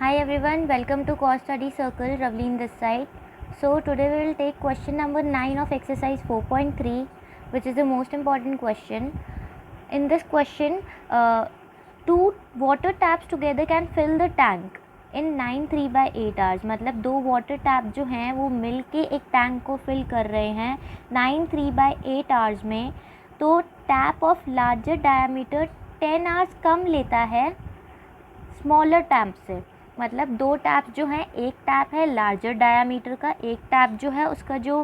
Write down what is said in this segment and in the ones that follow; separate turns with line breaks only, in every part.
Hi everyone, welcome to Cost Study Circle, Ravleen this side. So today we will take question number 9 of exercise 4.3, which is the most important question. In this question, two water taps together can fill the tank in 9 3/8 hours. मतलब दो water tap जो हैं वो मिल के एक tank को fill कर रहे हैं 9 3/8 hours में. तो tap of larger diameter 10 hours कम लेता है स्मॉलर टैप से. मतलब दो टैप जो हैं, एक टैप है लार्जर डायामीटर का, एक टैप जो है उसका जो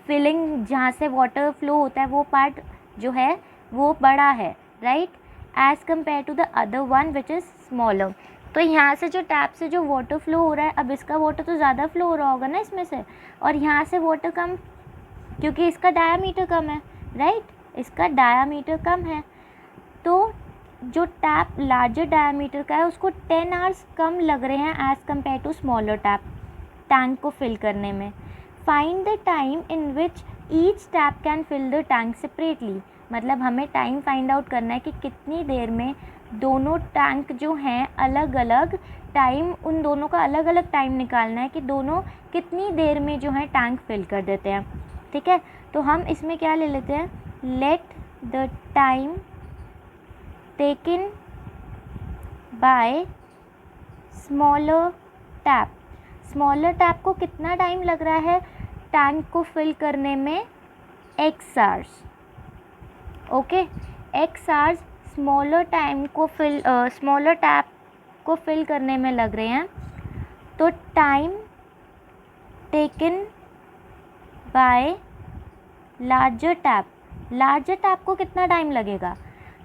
फिलिंग जहाँ से वाटर फ्लो होता है वो पार्ट जो है वो बड़ा है, right, as compare to the other one which is smaller. तो यहाँ से जो टैप से जो वाटर फ्लो हो रहा है, अब इसका वाटर तो ज़्यादा फ्लो हो रहा होगा ना इसमें से, और यहाँ से वाटर कम, क्योंकि इसका डायामीटर कम है, राइट, इसका डायामीटर कम है. तो जो टैप लार्जर डायमीटर का है उसको 10 hours कम लग रहे हैं as compare to smaller tap tank को फिल करने में. Find the time in which each tap can fill the tank separately. मतलब हमें टाइम फाइंड आउट करना है कि कितनी देर में दोनों टैंक जो हैं अलग अलग टाइम, उन दोनों का अलग अलग टाइम निकालना है कि दोनों कितनी देर में जो है टैंक फिल कर देते हैं. ठीक है, तो हम इसमें क्या ले लेते हैं, let the time taken by smaller tap. Smaller tap को कितना टाइम लग रहा है टैंक को फिल करने में, x hours. Okay, x hours smaller time को स्मॉलर टैप को फिल करने में लग रहे हैं. तो time taken bye larger tap, larger tap को कितना टाइम लगेगा.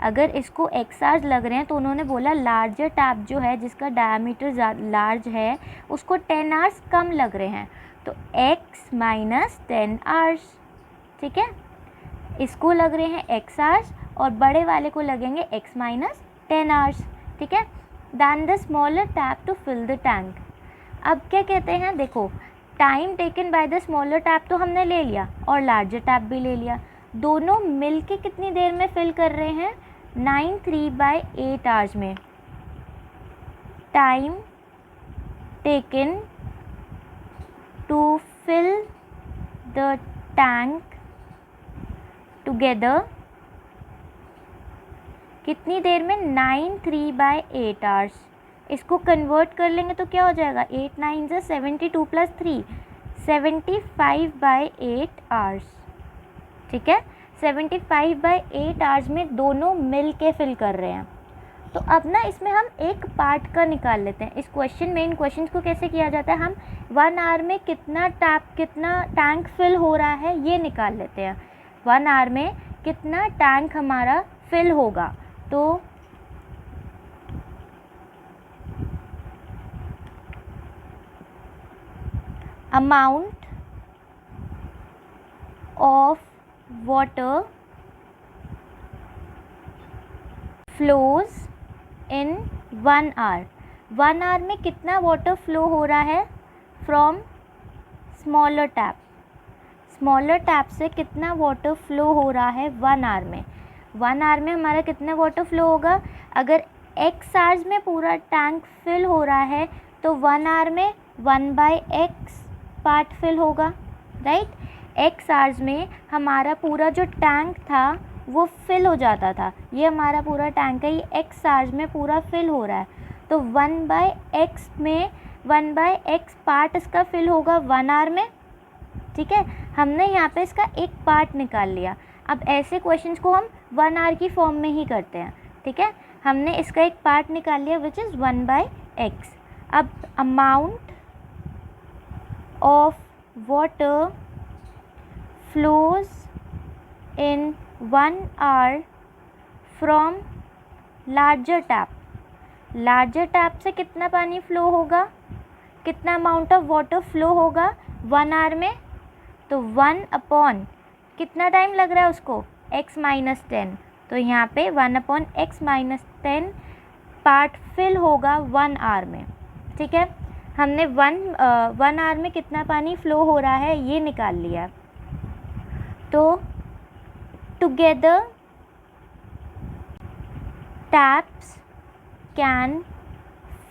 अगर इसको x hours लग रहे हैं तो उन्होंने बोला लार्जर टैप जो है जिसका डायमीटर लार्ज है उसको 10 hours कम लग रहे हैं. तो x माइनस 10 hours. ठीक है, इसको लग रहे हैं x hours और बड़े वाले को लगेंगे x माइनस 10 hours. ठीक है, then the smaller tap to fill the tank. अब क्या कहते हैं, देखो, time taken by the smaller tap तो हमने ले लिया और लार्जर टैप भी ले लिया. दोनों मिल के कितनी देर में फिल कर रहे हैं, 9 3/8 hours में. Time taken to fill the tank together कितनी देर में, 9 3/8 hours. इसको कन्वर्ट कर लेंगे तो क्या हो जाएगा, 8 9 से 72 + 3 75/8 hours. ठीक है, 75/8 hours में दोनों मिल के फिल कर रहे हैं. तो अब ना इसमें हम एक पार्ट का निकाल लेते हैं. इस क्वेश्चन में, इन क्वेश्चन को कैसे किया जाता है, हम 1 hour में कितना टैंक फिल हो रहा है ये निकाल लेते हैं. 1 hour में कितना टैंक हमारा फिल होगा. तो amount of water flows in 1 hour. 1 hour में कितना वाटर फ्लो हो रहा है from smaller tap, smaller tap से कितना वाटर फ्लो हो रहा है 1 hour में. 1 hour में हमारा कितना वाटर फ्लो होगा, अगर x hours में पूरा टैंक फिल हो रहा है तो 1 hour में 1/x पार्ट फिल होगा, राइट. x hours में हमारा पूरा जो टैंक था वो फिल हो जाता था. ये हमारा पूरा टैंक है, ये x hours में पूरा फिल हो रहा है. तो 1/x में 1/x पार्ट इसका फिल होगा 1 hour में. ठीक है, हमने यहाँ पे इसका एक पार्ट निकाल लिया. अब ऐसे क्वेश्चंस को हम 1 hour की फॉर्म में ही करते हैं. ठीक है, हमने इसका एक पार्ट निकाल लिया विच इज़ 1/x. अब amount of water flows in 1 hour from larger tap. Larger tap से कितना पानी फ्लो होगा, कितना अमाउंट ऑफ वाटर फ्लो होगा 1 hour में. तो 1/, कितना टाइम लग रहा है उसको, x माइनस 10. तो यहाँ पे 1/x माइनस 10 पार्ट फिल होगा 1 hour में. ठीक है, हमने 1 hour में कितना पानी फ्लो हो रहा है ये निकाल लिया. तो together taps can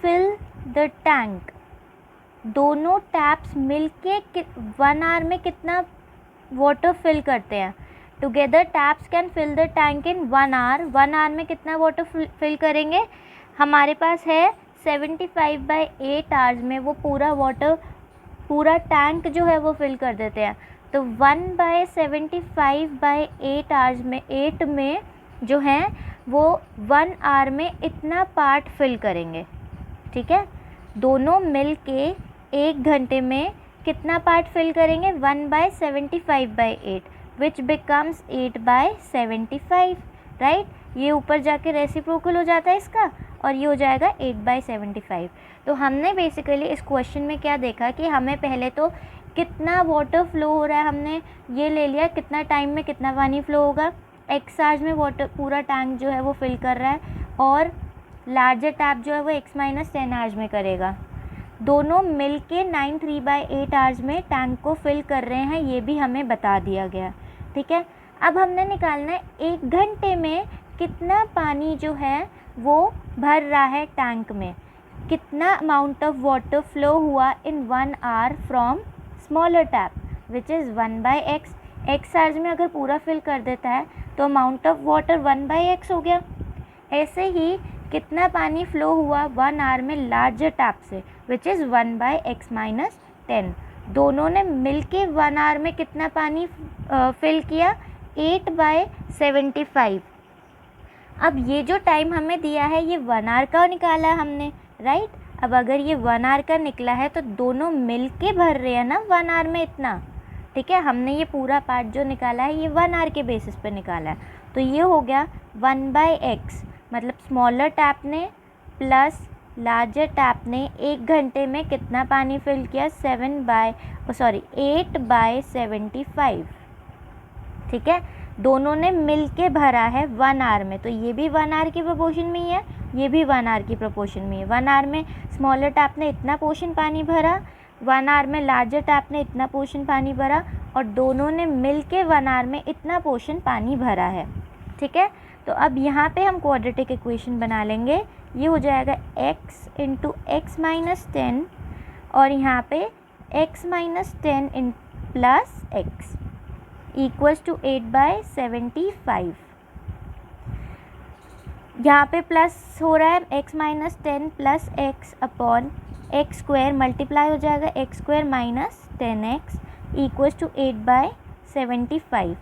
fill the tank, दोनों टैप्स मिलके 1 आवर में कितना वाटर फिल करते हैं? Together taps can fill the tank in 1 hour. 1 hour में कितना वाटर फिल करेंगे? हमारे पास है 75/8 आवर्स में वो पूरा टैंक जो है वो फिल कर देते हैं। तो 1/75/8 आवर्स में 8 में जो है वो 1 आवर में इतना पार्ट फिल करेंगे। ठीक है, दोनों मिल के 1 घंटे में कितना पार्ट फिल करेंगे? 1/75/8 विच बिकम्स 8/75, राइट। ये ऊपर जाके रेसिप्रोकल हो जाता है इसका और ये हो जाएगा 8/75। तो हमने बेसिकली इस क्वेश्चन में क्या देखा कि हमें पहले तो कितना वाटर फ्लो हो रहा है हमने ये ले लिया, कितना टाइम में कितना पानी फ्लो होगा। x आवर्स में वाटर पूरा टैंक जो है वो फिल कर रहा है और लार्जर टैप जो है वो x-10 आवर्स में करेगा। दोनों मिलके 93/8 आवर्स में टैंक को फिल कर रहे हैं, ये भी हमें बता दिया गया। ठीक है, अब हमने निकालना है 1 घंटे में कितना पानी जो है वो भर रहा है टैंक में, कितना अमाउंट ऑफ वाटर फ्लो हुआ इन 1 our from smaller tap which is 1/x। x hours में अगर पूरा फिल कर देता है तो अमाउंट ऑफ वाटर 1/x हो गया। ऐसे ही कितना पानी फ़्लो हुआ 1 आवर में लार्जर टैप से विच इज़ 1/x-10। दोनों ने मिलके 1 आवर में कितना पानी फिल किया? 8/75। अब ये जो टाइम हमें दिया है ये 1 आवर का निकाला हमने, राइट। अब अगर ये 1 आवर का निकला है तो दोनों मिलके भर रहे हैं ना 1 आवर में इतना। ठीक है, हमने ये पूरा पार्ट जो निकाला है ये 1 आवर के बेसिस पे निकाला है। तो ये हो गया 1/x, मतलब स्मॉलर टैप ने प्लस लार्जर टैप ने 1 घंटे में कितना पानी फिल किया? 8/75। ठीक है, दोनों ने मिलके भरा है 1 आवर में, तो ये भी 1 आवर की प्रोपोर्शन में ही है, ये भी 1 आवर की प्रोपोर्शन में है। 1 आवर में स्मॉलर टैप ने इतना पोर्शन पानी भरा, 1 आवर में लार्जर टैप ने इतना पोर्शन पानी भरा और दोनों ने मिलके 1 आवर में इतना पोर्शन पानी भरा है। ठीक है, तो अब यहाँ पे हम क्वाड्रेटिक इक्वेशन बना लेंगे। ये हो जाएगा x × x-10 और यहाँ पे x-10 plus x equals to 8/75। यहाँ पे प्लस हो रहा है x-10 plus x upon x square multiply हो जाएगा x² - 10x इक्वल्स टू 8/75।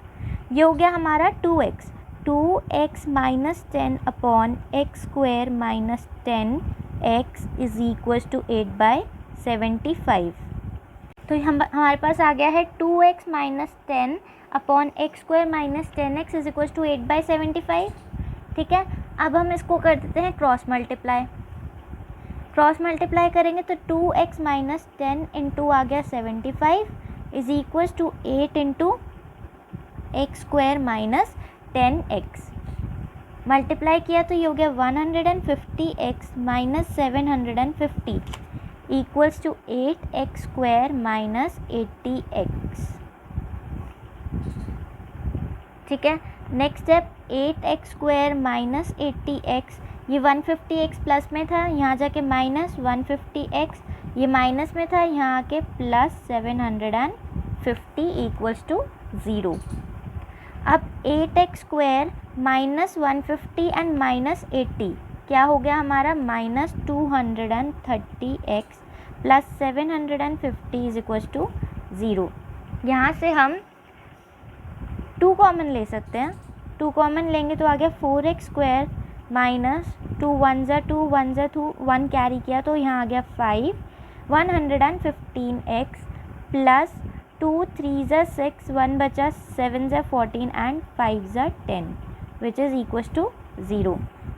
ये हो गया हमारा 2x। 2x - 10 upon x² - 10x is equals to 8/75। तो हमारे पास आ गया है 2x - 10 upon x² - 10x is equals to 8/75। ठीक है, अब हम इसको कर देते हैं क्रॉस मल्टीप्लाई। क्रॉस मल्टीप्लाई करेंगे तो 2x - 10 इंटू आ गया 75 is equals to 8 into x² - 10x। Multiply किया तो ये हो गया 150x - 750 equals to 8x² - 80x। ठीक है, नेक्स्ट स्टेप 8x² - 80x। ये 150x प्लस में था, यहाँ जाके माइनस 150x, ये माइनस में था, यहाँ आके प्लस 750 इक्वल्स टू 0। अब 8x² - 150 एंड -80 क्या हो गया हमारा? -230x plus 750 is equals to 0। यहाँ से हम 2 कॉमन ले सकते हैं। 2 कॉमन लेंगे तो आ गया 4x² माइनस 2 1 ज़ा 2 1 ज़ा 2 1 कैरी किया तो यहाँ आ गया 5 115x प्लस 2 3 ज़ा 6 1 बचा 7 ज़ा 14 एंड 5 ज़ा 10 विच इज़ इक्वल्स टू 0।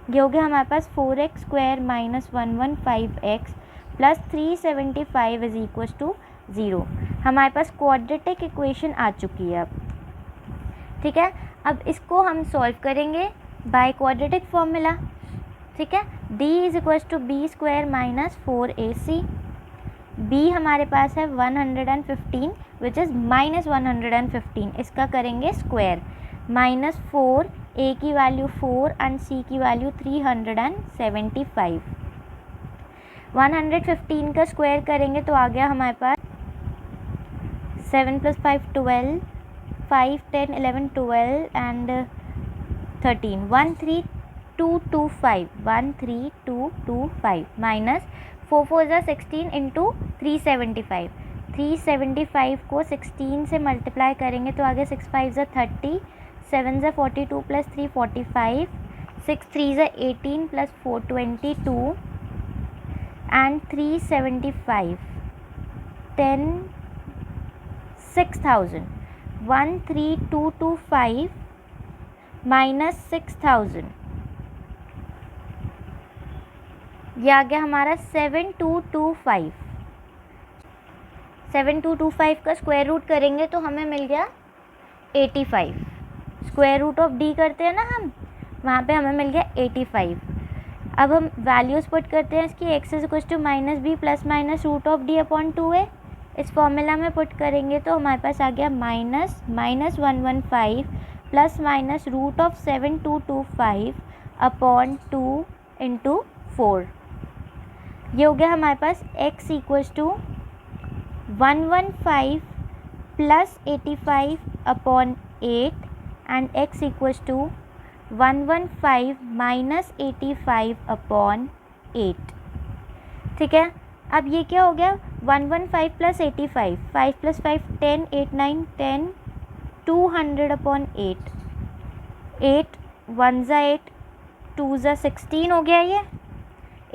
ये हो गया हमारे पास 4x² minus 115x plus 375 is equals to 0। हमारे पास क्वाड्रेटिक इक्वेशन आ चुकी है अब। ठीक है, अब इसको हम सॉल्व करेंगे बाय क्वाड्रेटिक फॉर्मूला। ठीक है, d is equals to b² minus 4ac। b हमारे पास है 115 विच इज़ -115, इसका करेंगे स्क्वायर माइनस 4 a की वैल्यू 4 एंड c की वैल्यू 375। 115 का स्क्वायर करेंगे तो आ गया हमारे पास 7 + 5 12, 5 10 11 12 एंड 13, 13225, 13225 माइनस 4 4 ज़ा 16 इंटू 375, 375 को 16 से मल्टीप्लाई करेंगे तो आगे 6 5 ज़ा 30, 7 ज़ा 42 प्लस 3 45, 6 3 ज़ा 18 प्लस 4 22 एंड 375, 10 6000, 13225 माइनस 6000, ये आ गया हमारा 7225। 7225 का स्क्वायर रूट करेंगे तो हमें मिल गया 85। स्क्वायर रूट ऑफ डी करते हैं ना हम, वहाँ पे हमें मिल गया 85। अब हम वैल्यूज़ पुट करते हैं इसकी, x = -b plus minus root of d upon 2a। इस फॉर्मूला में पुट करेंगे तो हमारे पास आ गया -115 plus minus root of 7225 upon 2 into 4। ये हो गया हमारे पास x = 115 plus 85 upon 8 and x = 115 minus 85 upon 8। ठीक है, अब ये क्या हो गया, 115 प्लस 85, 5 + 5 10, 8 9 10, 200 अपॉन 8, 8 1 ज़ा 8, 2 ज़ा 16 हो गया ये,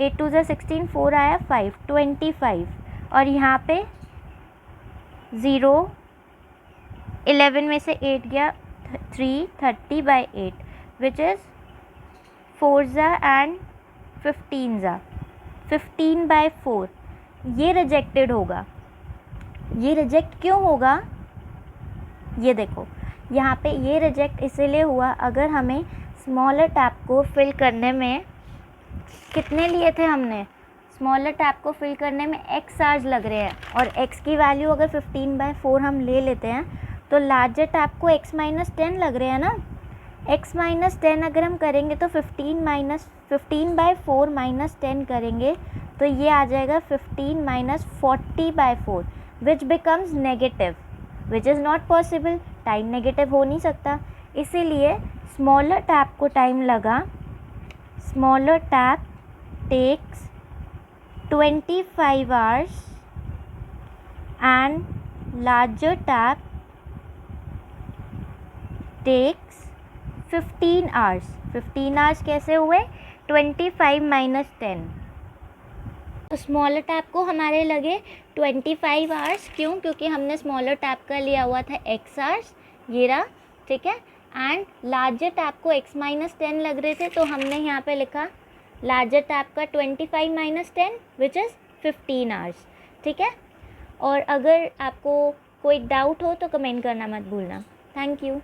8 2 ज़ा 16, 4 आया 5, 25 और यहाँ पे 0, 11 में से 8 गया 3, 30/8 विच इज़ 4 ज़ा एंड 15 ज़ा, 15/4। ये रिजेक्टेड होगा। ये रिजेक्ट क्यों होगा, ये देखो यहाँ पे ये रिजेक्ट इसीलिए हुआ, अगर हमें स्मॉलर टैप को फिल करने में कितने लिए थे हमने, स्मॉलर टैप को फिल करने में x चार्ज लग रहे हैं और x की वैल्यू अगर 15/4 हम ले लेते हैं तो लार्जर टैप को x - 10 लग रहे हैं ना। x - 10 अगर हम करेंगे तो 15/4 - 10 करेंगे तो ये आ जाएगा 15 - 40/4 which becomes negative, which is not possible. Time negative हो नहीं सकता, इसीलिए स्मॉलर टैप को टाइम लगा। Smaller tap takes 25 hours and larger tap takes 15 hours। 15 hours कैसे हुए, 25 - 10। तो स्मॉलर टैप को हमारे लगे 25 hours, क्यों, क्योंकि हमने स्मॉलर टैप का लिया हुआ था x hours, ये रहा, ठीक है। एंड लार्जर टैप को x - 10 लग रहे थे तो हमने यहाँ पे लिखा लार्जर टैप का 25 - 10 विच इज़ 15 hours, ठीक है। और अगर आपको कोई डाउट हो तो कमेंट करना मत भूलना। Thank you.